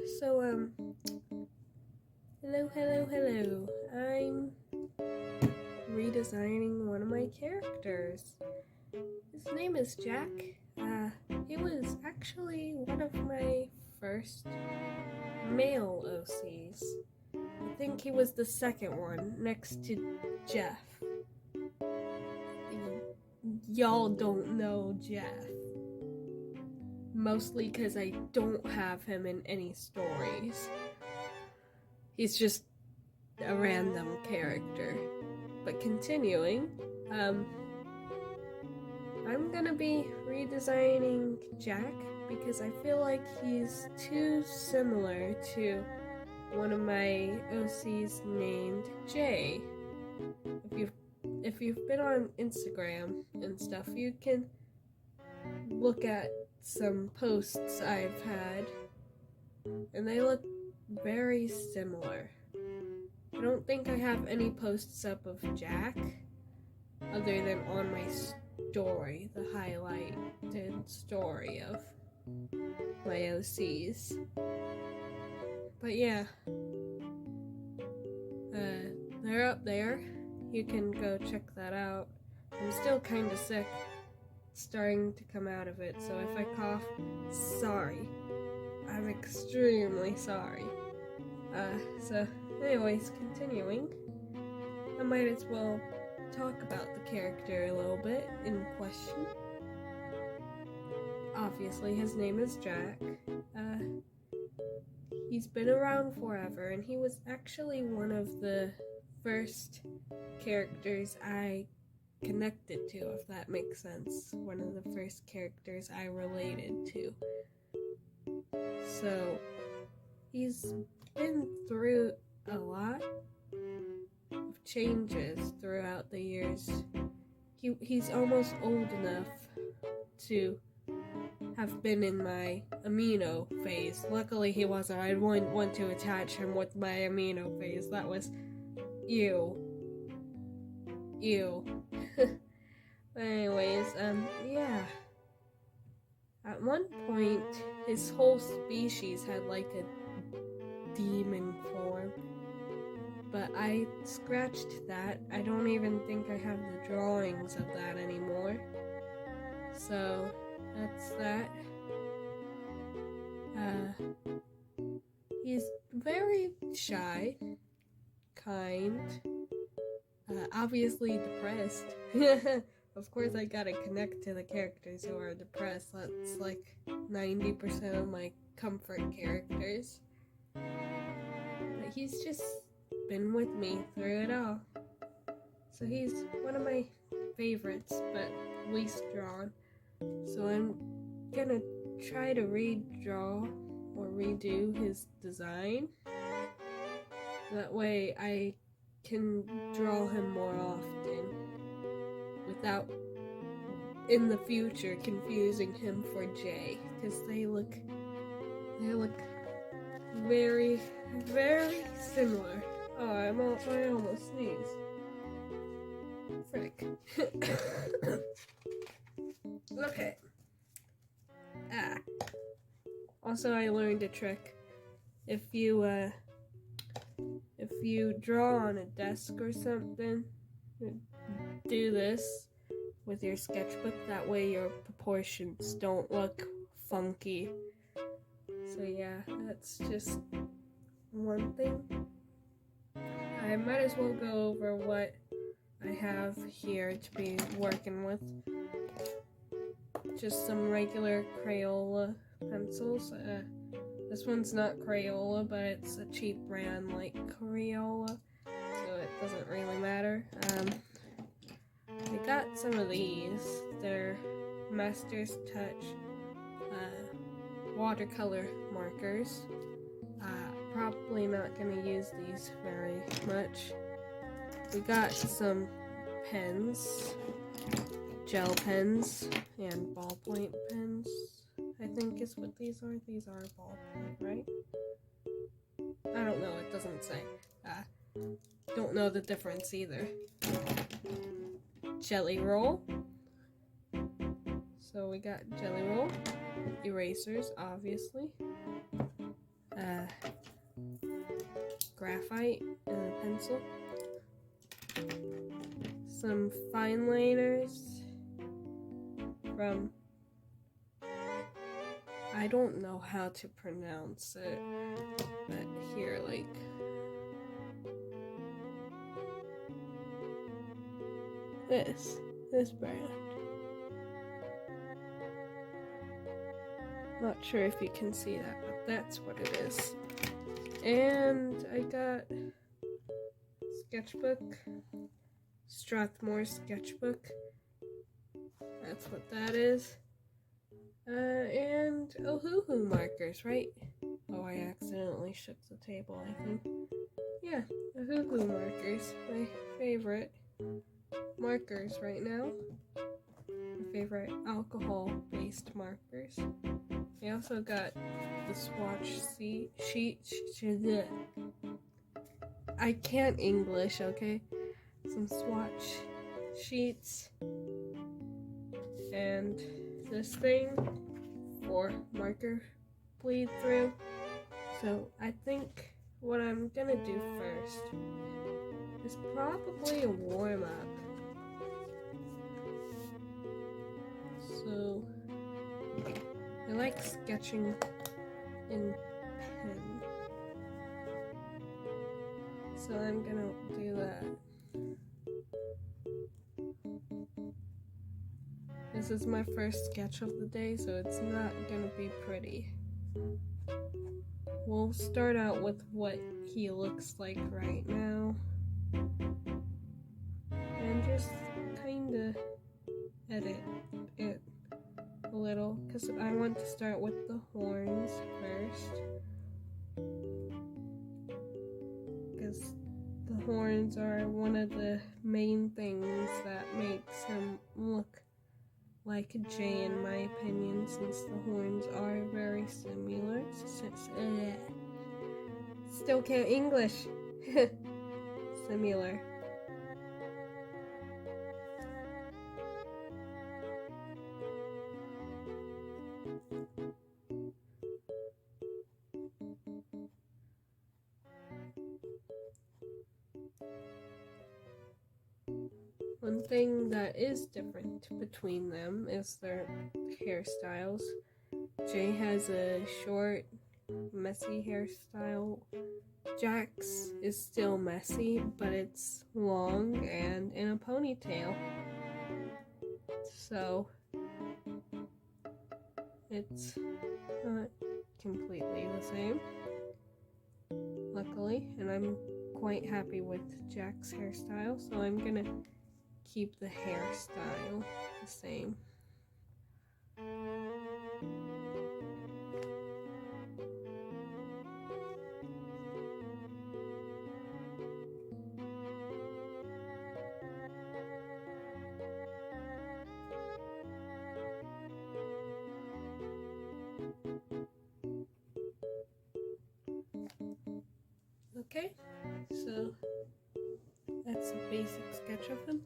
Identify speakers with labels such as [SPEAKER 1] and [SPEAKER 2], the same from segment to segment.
[SPEAKER 1] So, hello. I'm redesigning one of my characters. His name is Jack. He was actually one of my first male OCs. I think he was the second one, next to Jeff. Y'all don't know Jeff. Mostly because I don't have him in any stories. He's just a random character. But continuing, I'm gonna be redesigning Jack because I feel like he's too similar to one of my OCs named Jay. If you've been on Instagram and stuff, you can look at some posts I've had, and they look very similar. I don't think I have any posts up of Jack other than on my story, the highlighted story of my OCs. But yeah, they're up there. You can go check that out. I'm still kind of sick, starting to come out of it, so if I cough, sorry. I'm extremely sorry. So anyways, continuing, I might as well talk about the character a little bit in question. Obviously, his name is Jack. He's been around forever, and he was actually one of the first characters I connected to, if that makes sense. One of the first characters I related to. So, he's been through a lot of changes throughout the years. He's almost old enough to have been in my amino phase. Luckily he wasn't. I wouldn't want to attach him with my amino phase. That was ew. But anyways, yeah. At one point, his whole species had like a demon form. But I scratched that. I don't even think I have the drawings of that anymore. So, that's that. He's very shy, kind, obviously depressed. Of course I gotta connect to the characters who are depressed. That's like 90% of my comfort characters. But he's just been with me through it all. So he's one of my favorites, but least drawn. So I'm gonna try to redraw or redo his design. That way I can draw him more often without in the future confusing him for Jay, because they look very, very similar. Oh, I almost sneezed. Frick. Okay. Also, I learned a trick. If you draw on a desk or something, do this with your sketchbook. That way your proportions don't look funky. So yeah, that's just one thing. I might as well go over what I have here to be working with. Just some regular Crayola pencils. This one's not Crayola, but it's a cheap brand like Crayola, so it doesn't really matter. I got some of these. They're Master's Touch watercolor markers. Probably not gonna use these very much. We got some pens, gel pens, and ballpoint pens, I think is what these are. These are ballpoint, right? I don't know, it doesn't say. Don't know the difference either. Jelly roll. So we got jelly roll, erasers, obviously. graphite and a pencil, some fine liners from, I don't know how to pronounce it, but here, like, this brand. Not sure if you can see that, but that's what it is. And I got sketchbook, Strathmore sketchbook. That's what that is. And AHHH markers, right? Oh, I accidentally shook the table, I think. Yeah, AHHH markers, my favorite markers right now. My favorite alcohol-based markers. I also got the swatch sheet. I can't English, okay? Some swatch sheets. And this thing for marker bleed through. So I think what I'm gonna do first is probably a warm up. So I like sketching in pen. So I'm gonna do that. This is my first sketch of the day, so it's not gonna be pretty. We'll start out with what he looks like right now. And just kinda edit it a little, because I want to start with the horns first. Because the horns are one of the main things that makes him look like a J in my opinion, since the horns are very similar. Still can't English. Similar. One thing that is different between them is their hairstyles. Jay has a short, messy hairstyle. Jack's is still messy, but it's long and in a ponytail. So it's not completely the same, luckily, and I'm quite happy with Jack's hairstyle, so I'm gonna keep the hairstyle the same. Okay, so that's a basic sketch of him.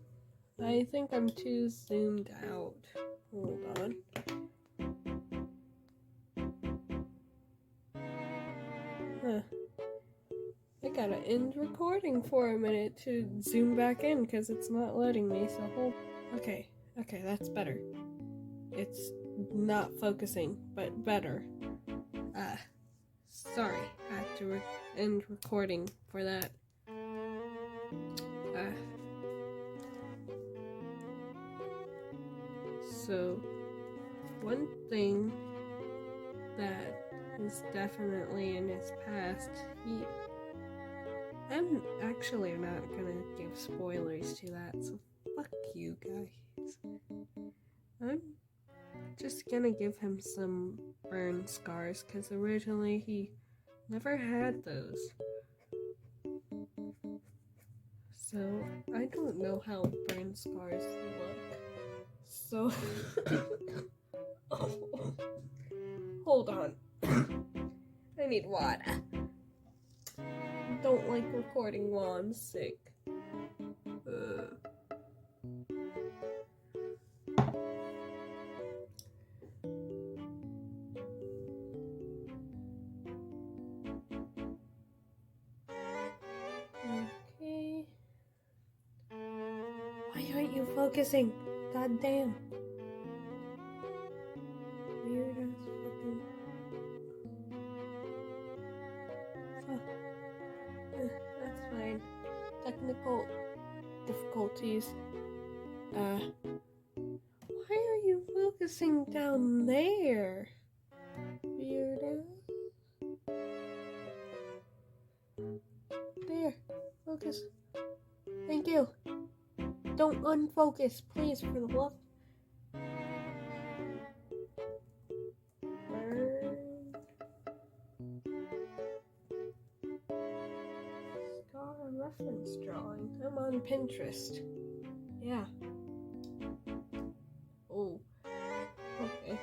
[SPEAKER 1] I think I'm too zoomed out. Hold on. Huh. I gotta end recording for a minute to zoom back in because it's not letting me, so hold. Okay, that's better. It's not focusing, but better. Sorry, I had to end recording for that. So, one thing that is definitely in his past, I'm actually not gonna give spoilers to that, so fuck you guys. I'm just gonna give him some burn scars, because originally he never had those. So, I don't know how burn scars look. So, oh. Hold on. I need water. I don't like recording while I'm sick. aren't you focusing? God damn. Weird ass fucking... Fuck. That's fine. Technical difficulties. Why are you focusing down there? Weirdo. There. Focus. Thank you. Don't unfocus, please, for the love. Scar reference drawing. I'm on Pinterest. Yeah. Oh. Okay.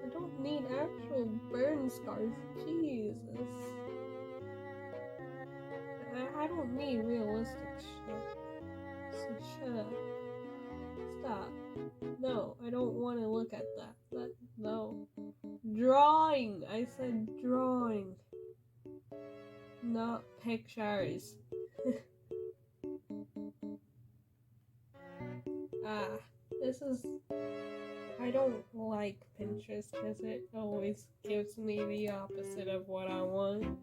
[SPEAKER 1] I don't need actual burn scars. Jesus. I don't need realistic shit. So shut up. Stop. No, I don't want to look at that. No. Drawing! I said drawing. Not pictures. This is... I don't like Pinterest because it always gives me the opposite of what I want.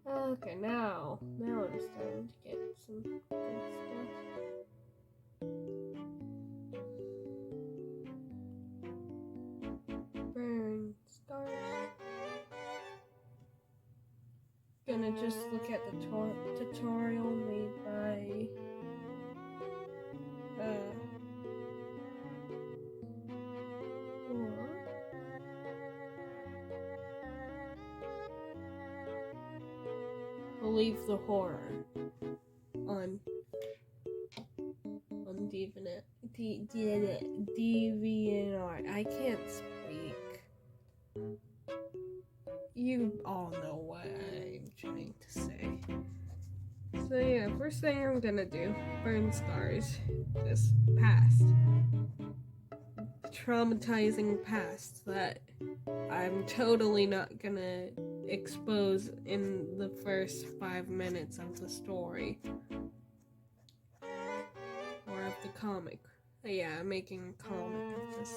[SPEAKER 1] Okay, now I'm starting to get some good stuff. Burn scars. Gonna just look at the tutorial made by Believe the Horror on DeviantArt. I can't speak. You all know what I'm trying to say. So yeah, first thing I'm gonna do, burn scars. This past. Traumatizing past that I'm totally not gonna expose in the first 5 minutes of the story. Or of the comic. Yeah, I'm making a comic of this.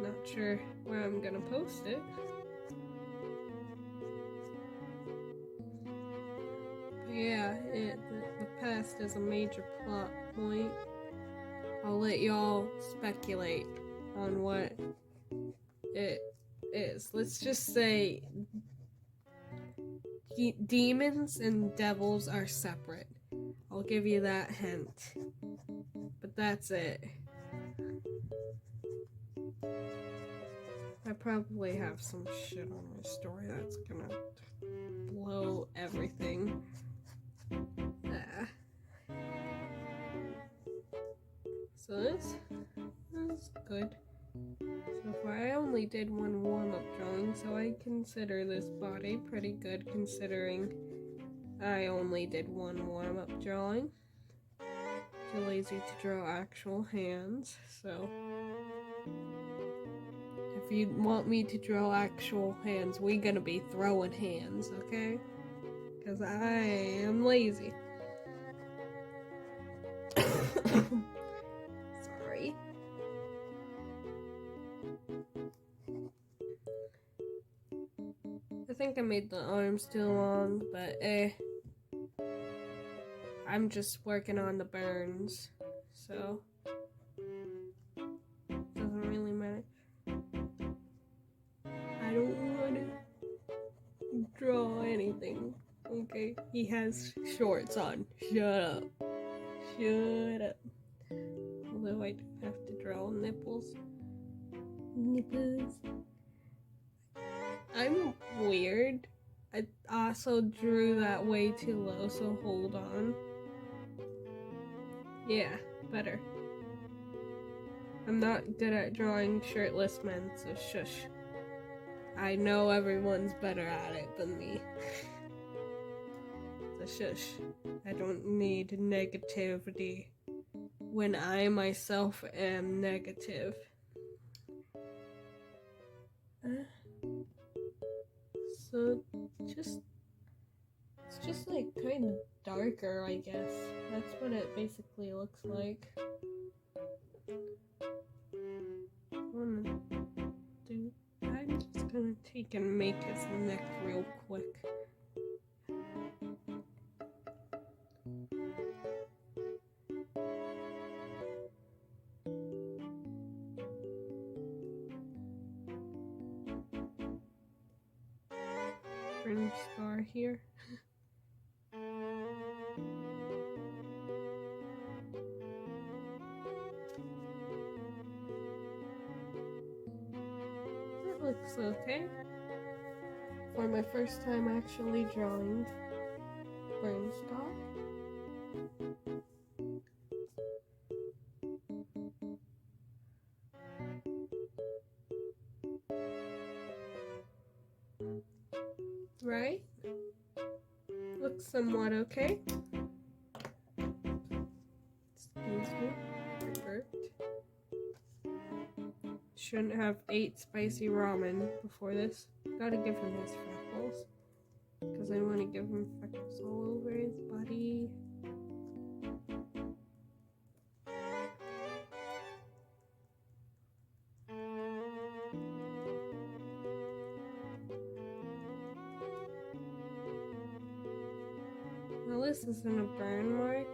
[SPEAKER 1] Not sure where I'm gonna post it. But yeah, the past is a major plot point. I'll let y'all speculate on what it is. Let's just say demons and devils are separate. I'll give you that hint. But that's it. I probably have some shit on my story that's gonna blow everything. So this is good. So far, I only did one warm-up drawing, so I consider this body pretty good considering I only did one warm-up drawing. Too lazy to draw actual hands, so if you want me to draw actual hands, we gonna be throwing hands, okay? Because I am lazy. Sorry. I think I made the arms too long, but I'm just working on the burns, so doesn't really matter. I don't want to draw anything, okay? He has shorts on. Shut up. Shut up. Although I do have to draw nipples. Nipples. I'm weird. I also drew that way too low, so hold on. Yeah, better. I'm not good at drawing shirtless men, so shush. I know everyone's better at it than me. So shush. I don't need negativity. when I myself am negative. So it's just like kind of darker, I guess. That's what it basically looks like. I'm just gonna take and make his neck real quick. Fringe scar here. That looks okay. For my first time actually drawing burn scar. Right? Looks somewhat okay. Excuse me. I burped. Shouldn't have ate spicy ramen before this. Gotta give him his freckles. Because I want to give him freckles all over his body. Well, this isn't a burn mark.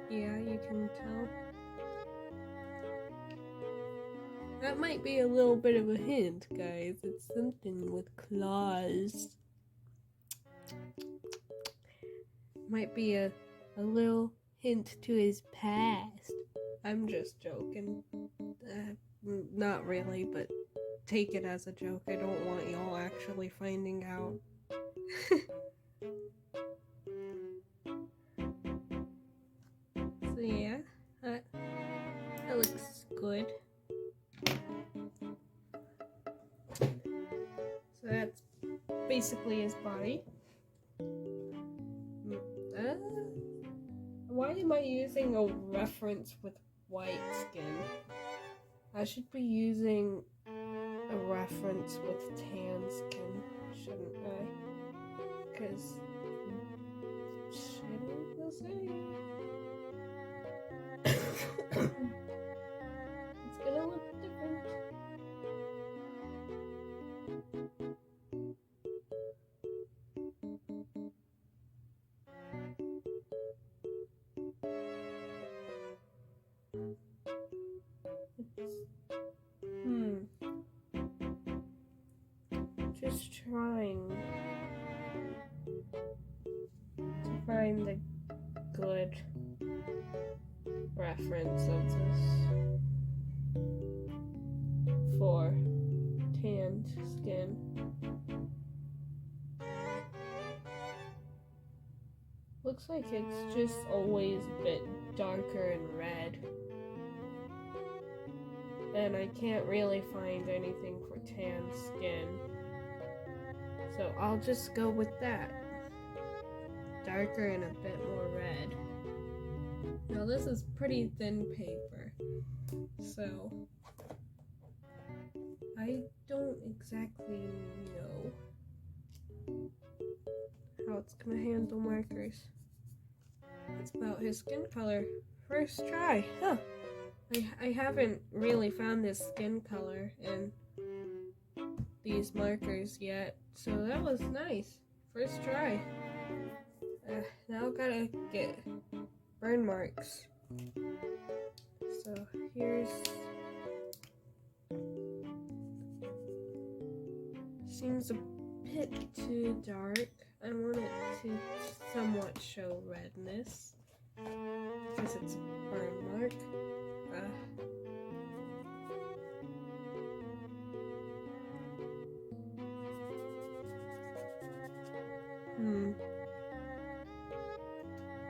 [SPEAKER 1] Yeah, you can tell. That might be a little bit of a hint, guys. It's something with claws. Might be a little hint to his past. I'm just joking. Not really, but take it as a joke. I don't want y'all actually finding out. So yeah, that looks good. So that's basically his body. Why am I using a reference with white skin? I should be using a reference with tan skin, shouldn't I? Because shouldn't I say? It's gonna look different. Just trying to find the good reference of this for tanned skin. Looks like it's just always a bit darker and red. And I can't really find anything for tan skin. So I'll just go with that. Darker and a bit more red. Now this is pretty thin paper. So I don't exactly know how it's gonna handle markers. It's about his skin color. First try. Huh. I haven't really found his skin color in these markers yet, so that was nice. First try. Now gotta get burn marks. So here's... Seems a bit too dark. I want it to somewhat show redness because it's a burn mark.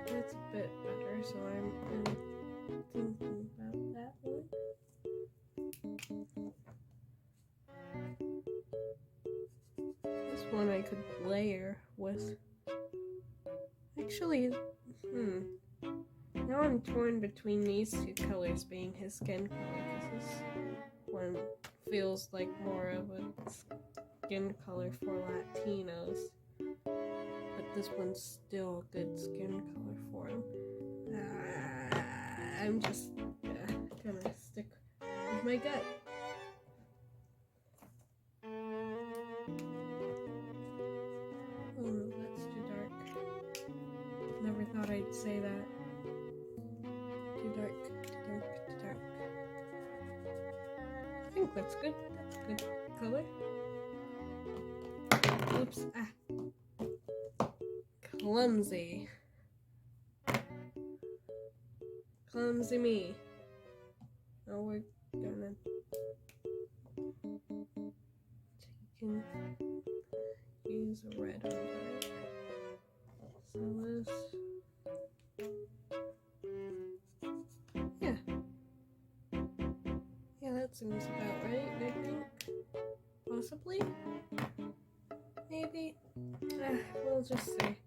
[SPEAKER 1] That's a bit better, so I'm thinking about that one. This one I could layer with. Actually, Now I'm torn between these two colors being his skin color, because this one feels like more of a skin color for Latinos, but this one's still a good skin color for him. I'm just gonna stick with my gut. Oh, that's too dark. Never thought I'd say that. Too dark, too dark, too dark. I think that's good. That's a good color. Oops. Clumsy. Clumsy me. Now we're gonna use a red under it. So this. Yeah, that seems about right, I think. Possibly? Maybe? We'll just see.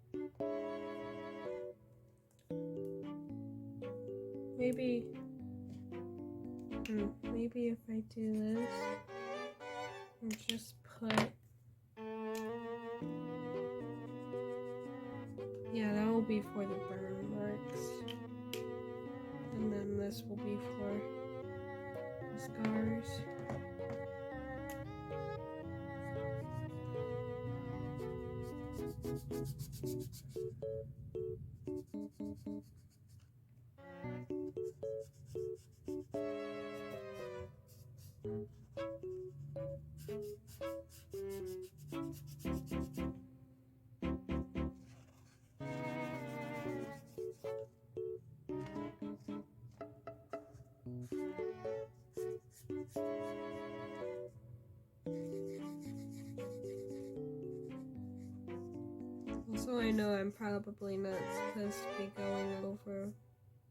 [SPEAKER 1] Maybe if I do this and just put, yeah, that will be for the burn marks, and then this will be for the scars. Also, I know I'm probably not supposed to be going over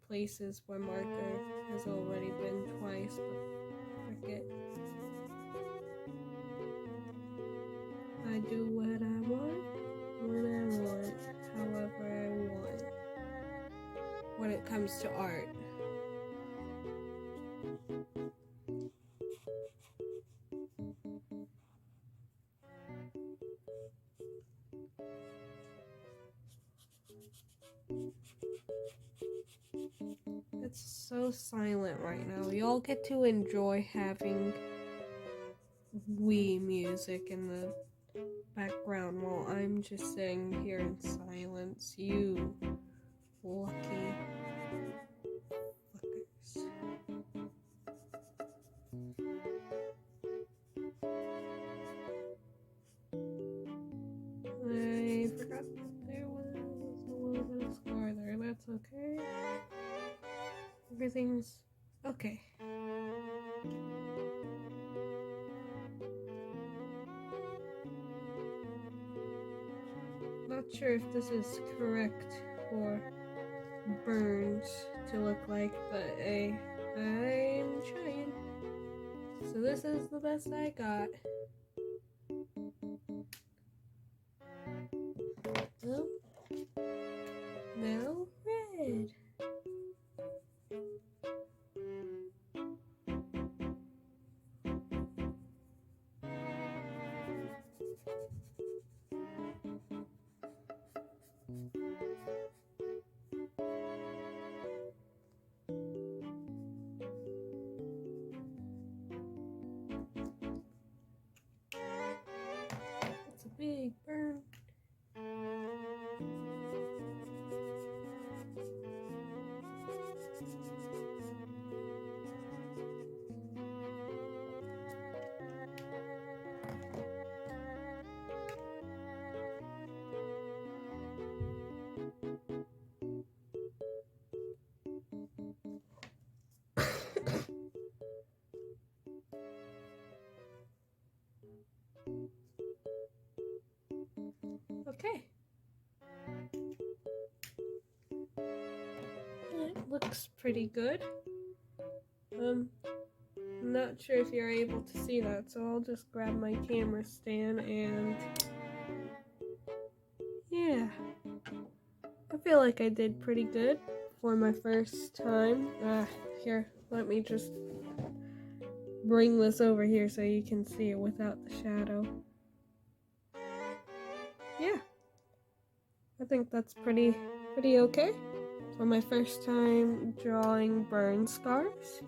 [SPEAKER 1] places where marker has already been twice, but frick it. I do what I want, when I want, however I want, when it comes to art. It's so silent right now. Y'all get to enjoy having Wii music in the background while I'm just sitting here in silence. You lucky fuckers. I forgot there was a little bit of scar there. That's okay. Everything's okay. Not sure if this is correct for burns to look like, but I'm trying. So this is the best I got. Oh, now red. It's a big burn. Okay. It looks pretty good. I'm not sure if you're able to see that, so I'll just grab my camera stand and yeah. I feel like I did pretty good for for my first time. Here, let me just bring this over here so you can see it without the shadow. Yeah, I think that's pretty okay for my first time drawing burn scars.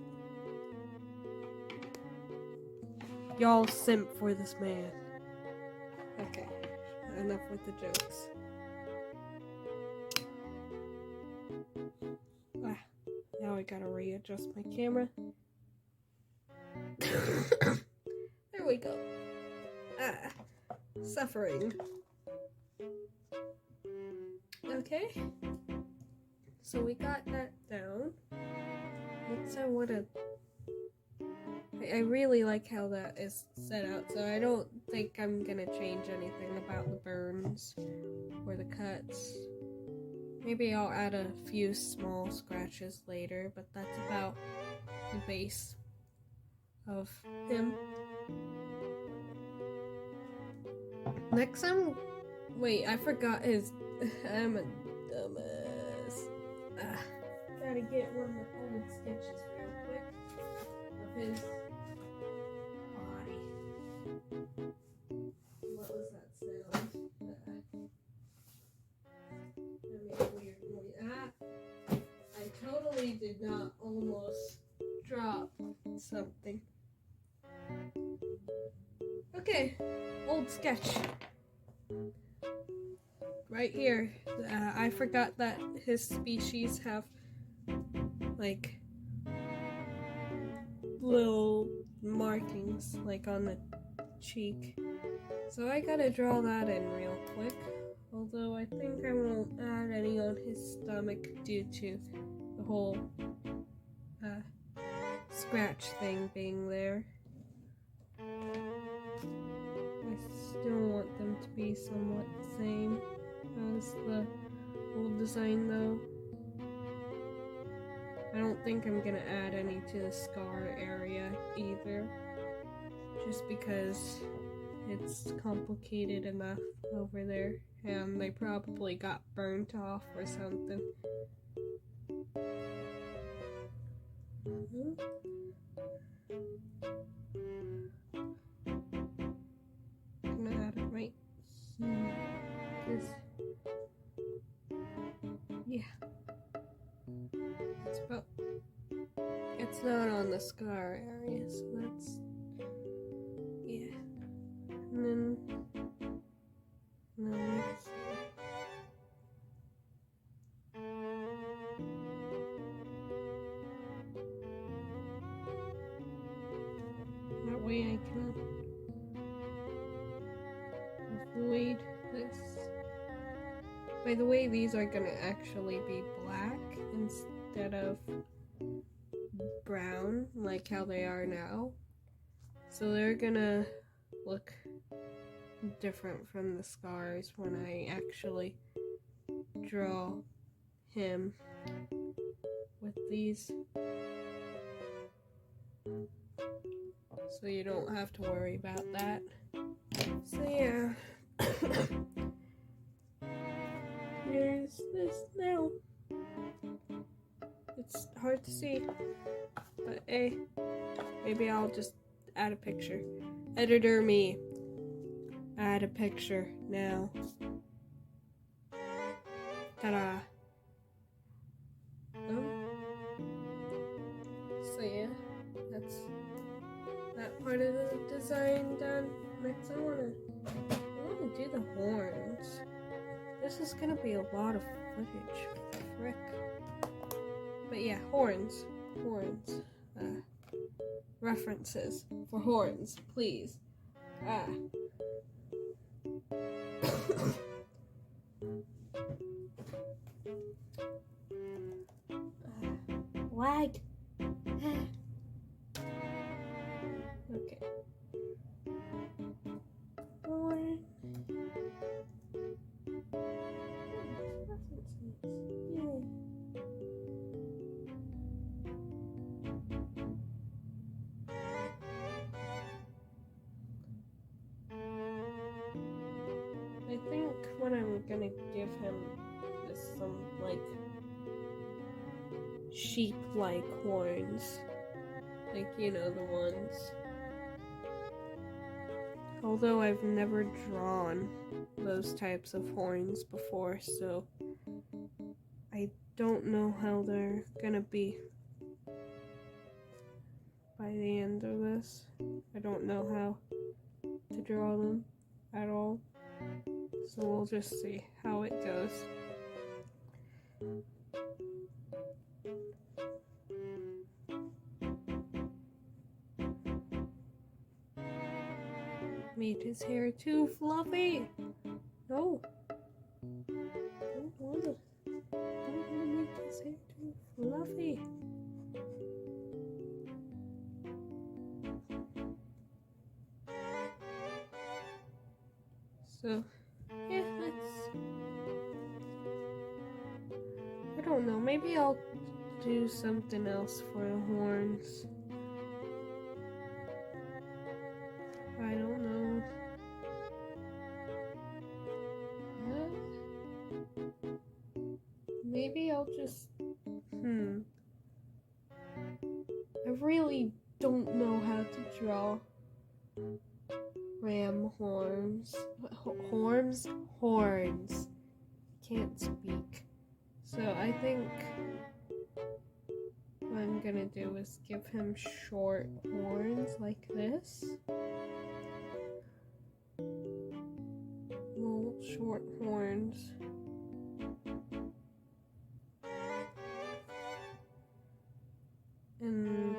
[SPEAKER 1] Y'all simp for this man. Okay, enough with the jokes. Now I gotta readjust my camera. There we go. Suffering. Okay. So we got that down. Next I wanna... I really like how that is set out, so I don't think I'm gonna change anything about the burns or the cuts. Maybe I'll add a few small scratches later, but that's about the base of him. Next wait, I forgot his... I'm a dumbass. Gotta get one of the old sketches real quick of his body. What was that sound? That made a weird noise. I totally did not almost drop something. Okay, old sketch. Right here, I forgot that his species have like little markings like on the cheek. So I gotta draw that in real quick. Although I think I won't add any on his stomach due to the whole scratch thing being there. I still want them to be somewhat the same as the old design though. I don't think I'm gonna add any to the scar area either, just because it's complicated enough over there and they probably got burnt off or something. I'm gonna add it right here, because yeah, it's not on the scar area, so that's, yeah. And then right here. That way I can avoid this. By the way, these are gonna actually be black instead of brown, like how they are now. So they're gonna look different from the scars when I actually draw him with these. So you don't have to worry about that. So yeah. Here's this now. It's hard to see, but hey, maybe I'll just add a picture. Editor me. Add a picture now. Ta-da. So yeah, that's that part of the design done. Next I wanna do the horns. This is gonna be a lot of footage. Frick. But yeah, horns. References for horns, please. Lag. Okay. Horn. Yay. I think what I'm gonna give him is some like sheep-like horns. Like, you know, the ones. Although I've never drawn those types of horns before, so I don't know how they're gonna be by the end of this. I don't know how to draw them at all, so we'll just see how it goes. Made his hair too fluffy. No. Don't wanna make his hair too fluffy. So, yeah, I don't know, maybe I'll do something else for the horns. I don't know. Maybe I'll just, I really don't know how to draw ram horns. Horns. Can't speak. So I think what I'm gonna do is give him short horns like this. Little short horns. And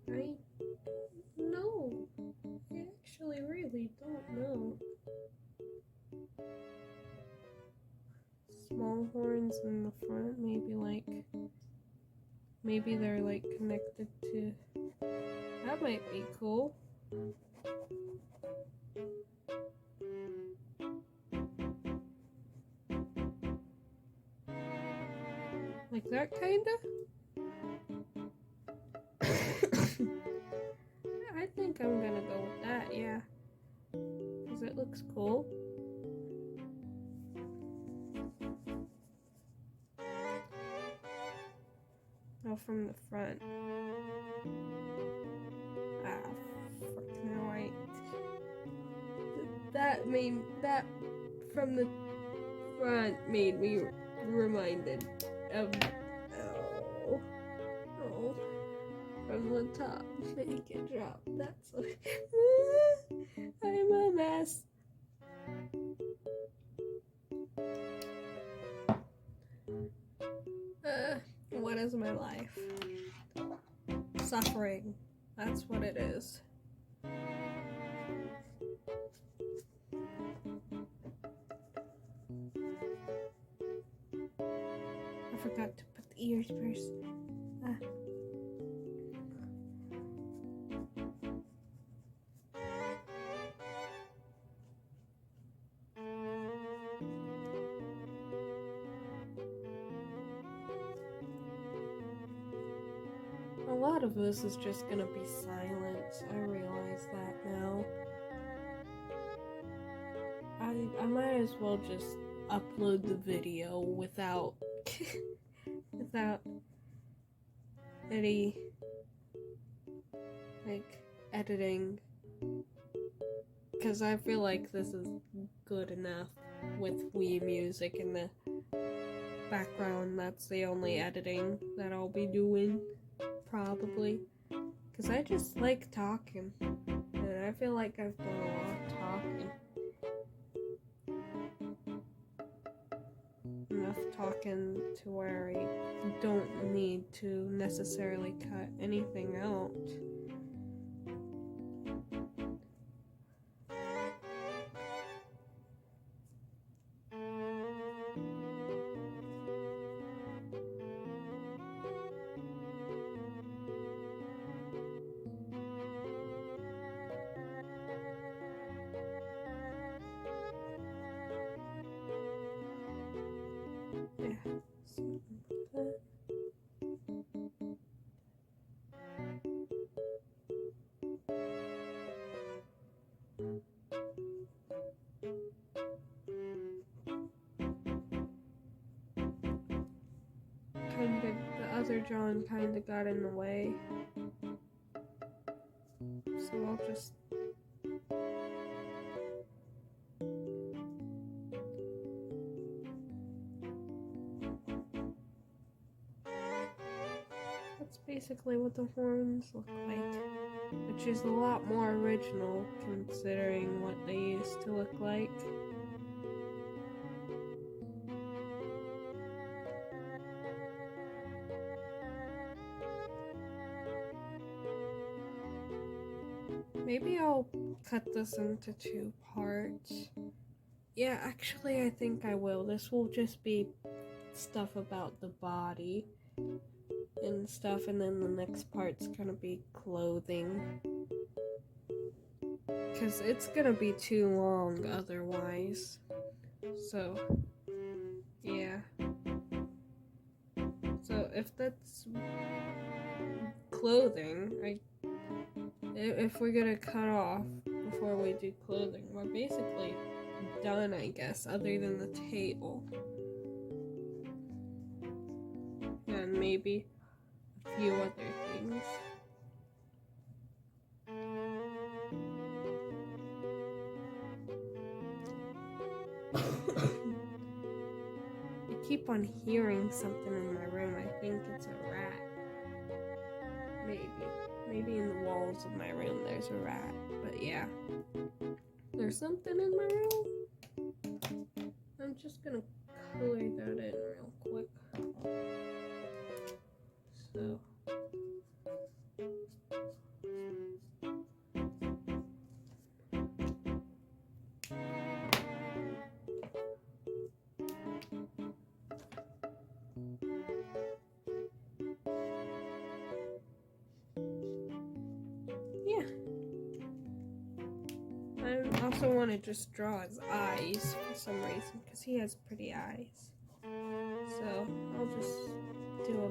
[SPEAKER 1] maybe no, I actually really don't know. Small horns in the front, maybe they're like connected to, that might be cool. Like that kinda? I think I'm gonna go with that, yeah. Because it looks cool. No, from the front. Frick, no, that from the front made me reminded of, from the top, make it drop, that's what, I'm a mess. What is my life? Suffering, that's what it is. I forgot to put the ears first. A lot of this is just gonna be silence. I realize that now. I might as well just upload the video without without any like editing, because I feel like this is good enough with Wii music in the background. That's the only editing that I'll be doing, probably, because I just like talking, and I feel like I've done a lot of talking. Enough talking to where I don't need to necessarily cut anything out. Yeah, Something like that. The other John kinda got in the way. So I'll just that's basically what the horns look like, which is a lot more original considering what they used to look like. Maybe I'll cut this into 2 parts. Yeah, actually I think I will. This will just be stuff about the body and stuff, and then the next part's gonna be clothing. Because it's gonna be too long otherwise. So, yeah. So if that's clothing, if we're gonna cut off before we do clothing, we're basically done, I guess, other than the tail. And maybe a few other things. I keep on hearing something in my room. I think it's a rat. Maybe in the walls of my room there's a rat, but yeah. There's something in my room. I'm just gonna color that in real quick. So. Yeah. I also want to just draw his eyes for some reason, because he has pretty eyes. So I'll just do a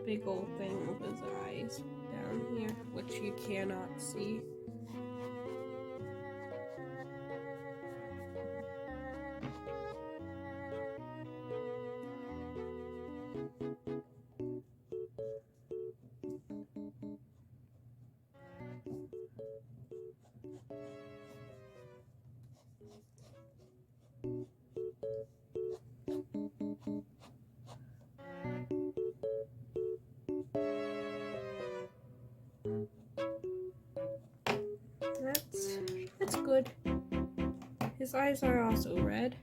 [SPEAKER 1] big old thing with his eyes down here, which you cannot see. That's good. His eyes are also red.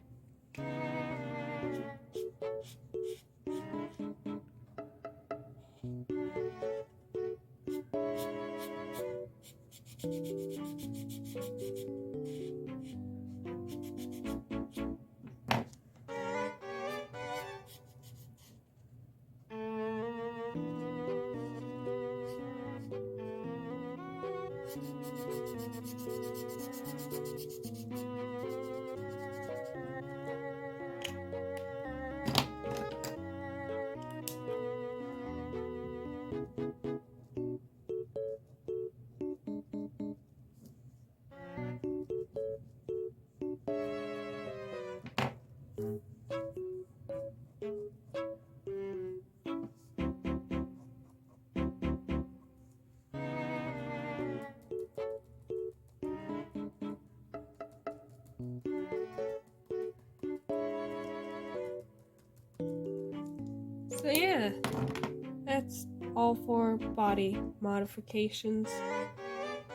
[SPEAKER 1] So yeah, that's all for body modifications.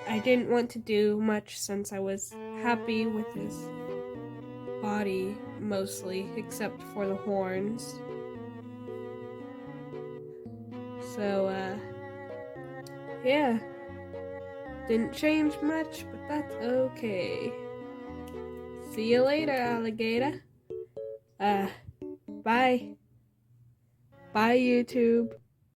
[SPEAKER 1] I didn't want to do much since I was happy with his body mostly, except for the horns. So yeah, didn't change much, but that's okay. See you later, alligator. Bye. Bye, YouTube.